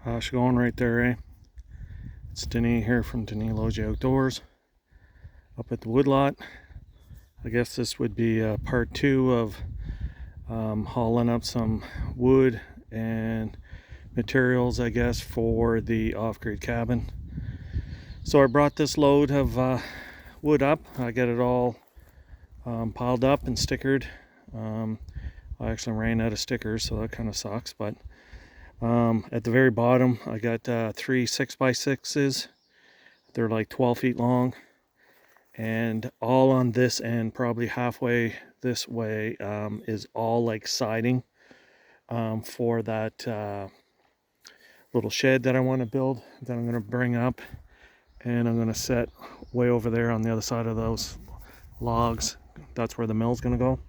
How's it going right there, eh? It's Denis here from Denis Logie Outdoors up at the woodlot. I guess this would be part two of hauling up some wood and materials, I guess, for the off-grid cabin. So I brought this load of wood up. I got it all piled up and stickered. I actually ran out of stickers, so that kind of sucks, but at the very bottom I got 3 6x6s. They're like 12 feet long, and all on this end, probably halfway this way, is all like siding for that little shed that I want to build, that I'm going to bring up, and I'm going to set way over there on the other side of those logs. That's where the mill's going to go.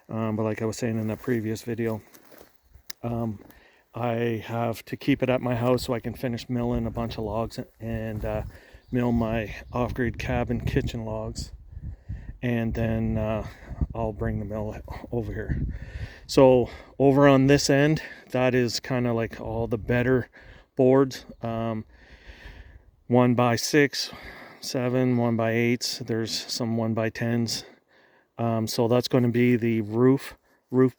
But like I was saying in that previous video, I have to keep it at my house so I can finish milling a bunch of logs and mill my off-grid cabin kitchen logs, and then I'll bring the mill over here. So over on this end, that is kind of like all the better boards, 1x6, 7, 1x8s. There's some 1x10s. So that's going to be the roof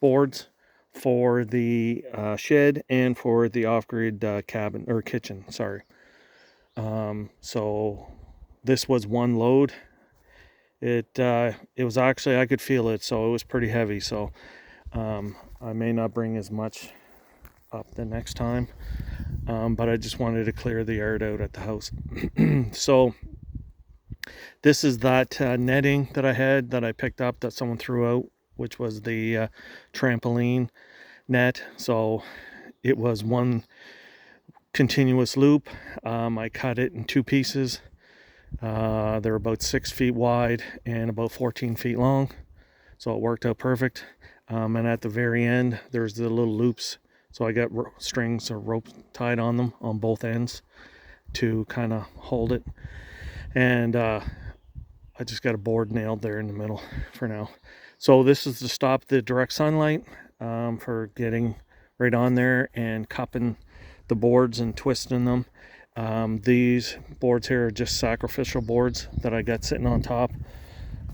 boards for the shed and for the off-grid cabin or kitchen, sorry. So this was one load. It was actually, I could feel it, so it was pretty heavy. So I may not bring as much up the next time, but I just wanted to clear the yard out at the house. So this is that netting that I had, that I picked up, that someone threw out, which was the trampoline net. So it was one continuous loop. I cut it in 2 pieces. They're about 6 feet wide and about 14 feet long, so it worked out perfect. And at the very end, there's the little loops, so I got strings or rope tied on them on both ends to kind of hold it. And I just got a board nailed there in the middle for now. So this is to stop the direct sunlight for getting right on there and cupping the boards and twisting them. These boards here are just sacrificial boards that I got sitting on top.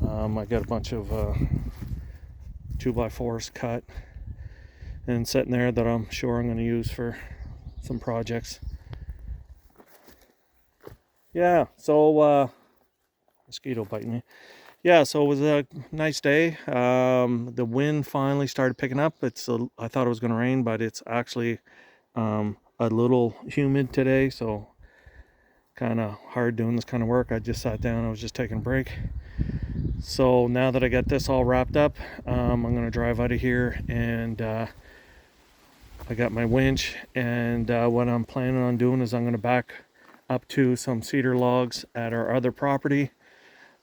I got a bunch of 2x4s cut and sitting there that I'm sure I'm going to use for some projects. Yeah, so mosquito biting me. Yeah, so it was a nice day. The wind finally started picking up. I thought it was going to rain, but it's actually a little humid today, so kind of hard doing this kind of work. I just sat down, I was just taking a break. So now that I got this all wrapped up, I'm going to drive out of here, and I got my winch, and what I'm planning on doing is I'm going to back up to some cedar logs at our other property,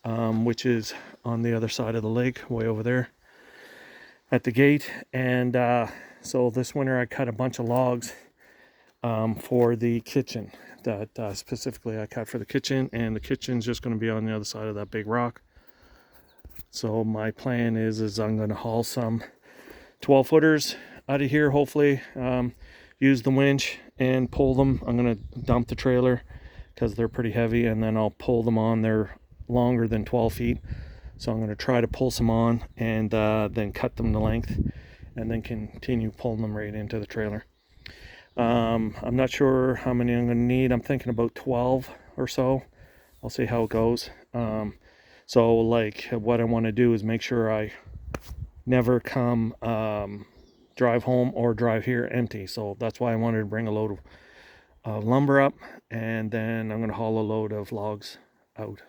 which is on the other side of the lake, way over there at the gate. And so this winter I cut a bunch of logs for the kitchen, that specifically I cut for the kitchen, and the kitchen's just going to be on the other side of that big rock. So my plan is I'm going to haul some 12 footers out of here, hopefully, use the winch and pull them. I'm going to dump the trailer because they're pretty heavy, and then I'll pull them on. They're longer than 12 feet, so I'm going to try to pull some on and then cut them to length, and then continue pulling them right into the trailer. I'm not sure how many I'm going to need. I'm thinking about 12 or so. I'll see how it goes. So like what I want to do is make sure I never come drive home or drive here empty. So that's why I wanted to bring a load of lumber up, and then I'm going to haul a load of logs out.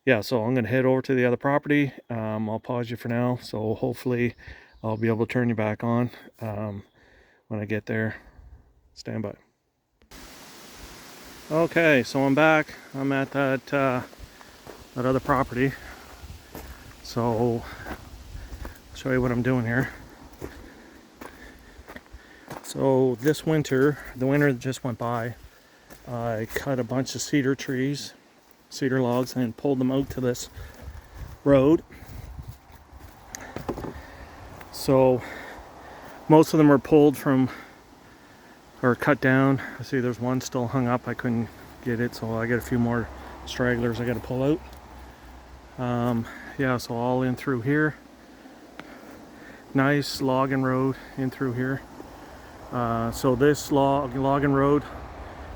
Yeah, so I'm going to head over to the other property. I'll pause you for now, so hopefully I'll be able to turn you back on when I get there. Stand by. Okay, so I'm back. I'm at that other property. So I'll show you what I'm doing here. So this winter, the winter that just went by, I cut a bunch of cedar logs, and pulled them out to this road. So most of them are pulled from or cut down. I see there's one still hung up. I couldn't get it, so I got a few more stragglers I got to pull out. Yeah, so all in through here. Nice logging road in through here. So this logging road,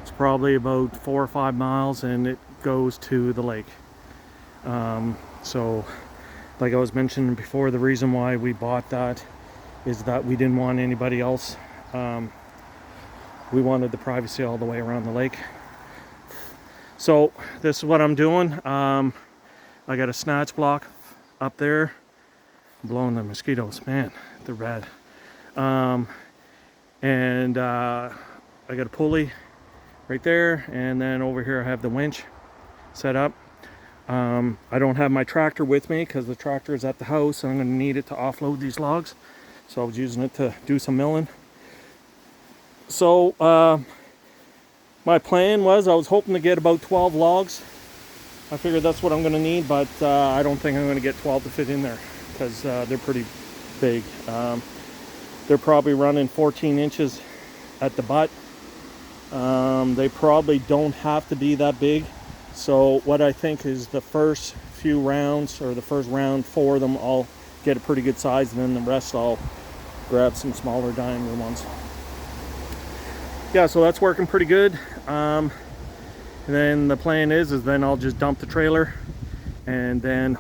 it's probably about 4 or 5 miles, and it goes to the lake. So like I was mentioning before, the reason why we bought that is that we didn't want anybody else. We wanted the privacy all the way around the lake. So this is what I'm doing. I got a snatch block up there. I'm blowing the mosquitoes, man, they're bad. And I got a pulley right there, and then over here I have the winch set up. I don't have my tractor with me because the tractor is at the house, and I'm going to need it to offload these logs. So I was using it to do some milling. So my plan was, I was hoping to get about 12 logs. I figured that's what I'm going to need, but I don't think I'm going to get 12 to fit in there because they're pretty big. They're probably running 14 inches at the butt. They probably don't have to be that big. So what I think is the first few rounds, or the first round, 4 of them, I'll get a pretty good size, and then the rest I'll grab some smaller diameter ones. Yeah, so that's working pretty good. And then the plan is then I'll just dump the trailer and then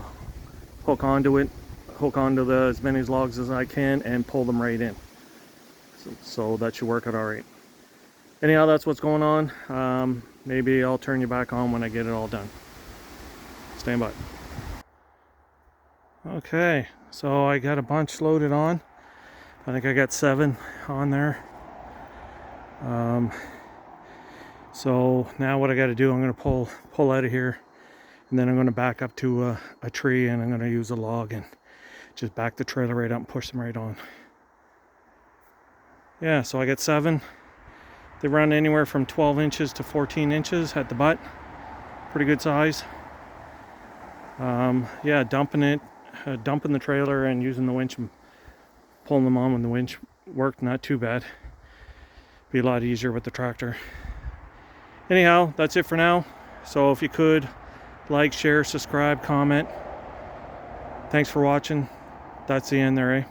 hook onto as many logs as I can and pull them right in. So that should work out all right. Anyhow, that's what's going on. Maybe I'll turn you back on when I get it all done. Stand by. Okay, so I got a bunch loaded on. I think I got 7 on there. So now what I got to do, I'm going to pull out of here, and then I'm going to back up to a tree, and I'm going to use a log and just back the trailer right up and push them right on. Yeah, so I got 7. They run anywhere from 12 inches to 14 inches at the butt. Pretty good size. Yeah, dumping the trailer and using the winch and pulling them on when the winch worked, not too bad. Be a lot easier with the tractor. Anyhow, that's it for now. So if you could like, share, subscribe, comment. Thanks for watching. That's the end there, eh?